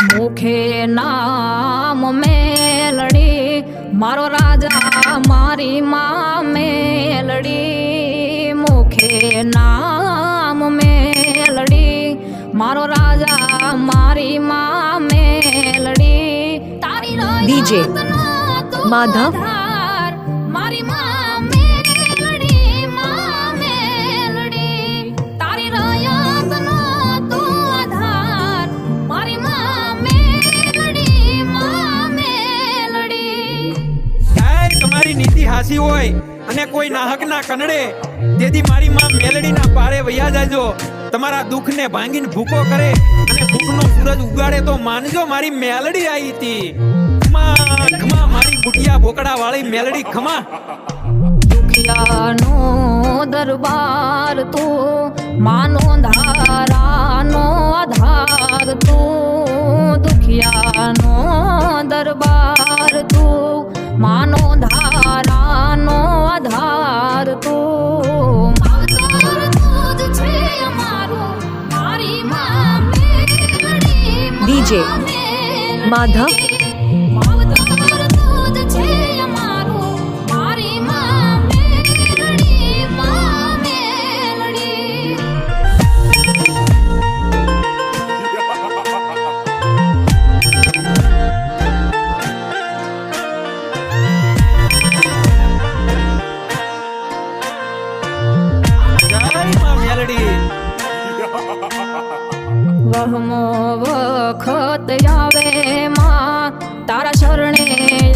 મુખે નામ મેલડી મારો રાજા મારી માં મેલડી મુખે નામ મેલડી મારો રાજા મારી માં મેલડી તારી DJ માધવ મારી માં મેલડી માં મેલડી તારી રયાતનો તું આધાર મારી માં મેલડી માં મેલડી સાહેબ તમારી નીતિ હાસી હોય અને કોઈ નાહક ના કનડે તેથી મારી માં મેલડી ના પારે વયા જાજો તમારા દુઃખ ને ભાંગીને ભૂકો કરે અને ભૂખનો સૂરજ ઉગાડે તો માનજો મારી મેલડી આવી હતી ખમા ખમા મારી બુટિયા બોકડા વાળી મેલડી ખમા દુખિયાનો દરબાર તું માનો ધારાનો આધાર તું દુખિયાનો દરબાર તું માનો ધારાનો આધાર તું માવતર તું જ છે અમારું મારી માં મેલડી DJ માધવ માવતર તું જ છે અમારું મારી માં મેલડી માં મેલડી જય માં મેલડી વહમો વખત આવે માં તારા શરણે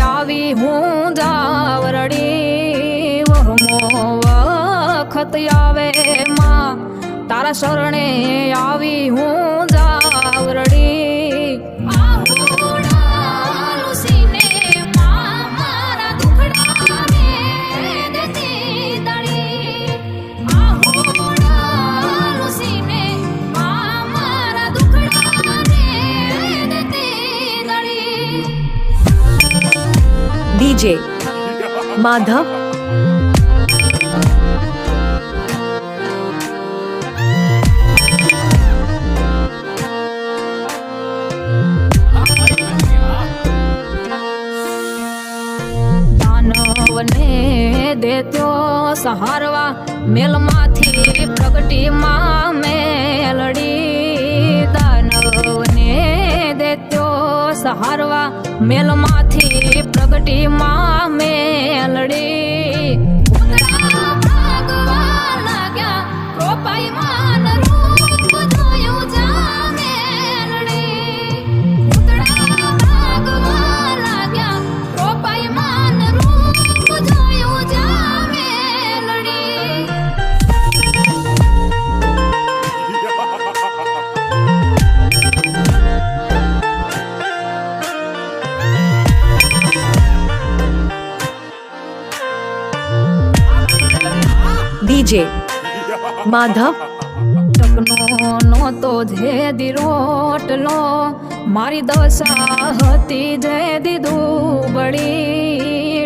આવી હું જાવરડી વહમો વખત આવે માં તારા શરણે આવી હું જાવરડી DJ માધવ દાનવને દેત્યો સહારવા મેલમાંથી પ્રગટી માં મેલડી દાનવને દેત્યો સહારવા મેલમાંથી પ્રગટી માં મેલડી ઉંદરા ભાગવા લાગ્યા કૃપાઈ માન રૂપ જોયું જા મેલડી ઉંદરા ભાગવા લાગ્યા કૃપાઈ માન રૂપ જોયું જા મેલડી DJ માધવ ટકનો નહોતો જેદી રોટલો મારી દશા હતી જેદી દુબળી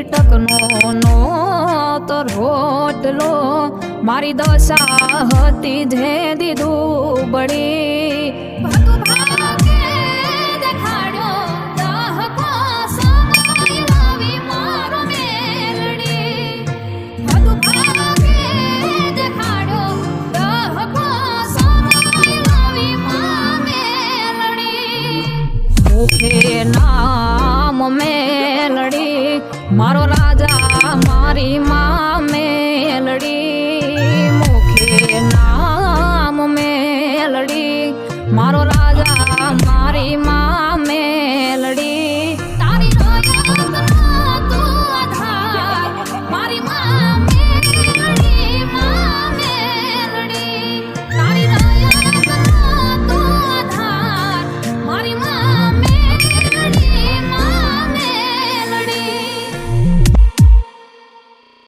ટકનો નહોતો રોટલો મારી દશા હતી જેદી દુબળી ભગુ ભાગે દેખાડ્યો દહકો સમય લાવી મારો મેલડી ભગુ ભાગે દેખાડ્યો દહકો સમય લાવી માં મેલડી મુખે નામ મેલડી મારો રાજા મારી માં મેલડી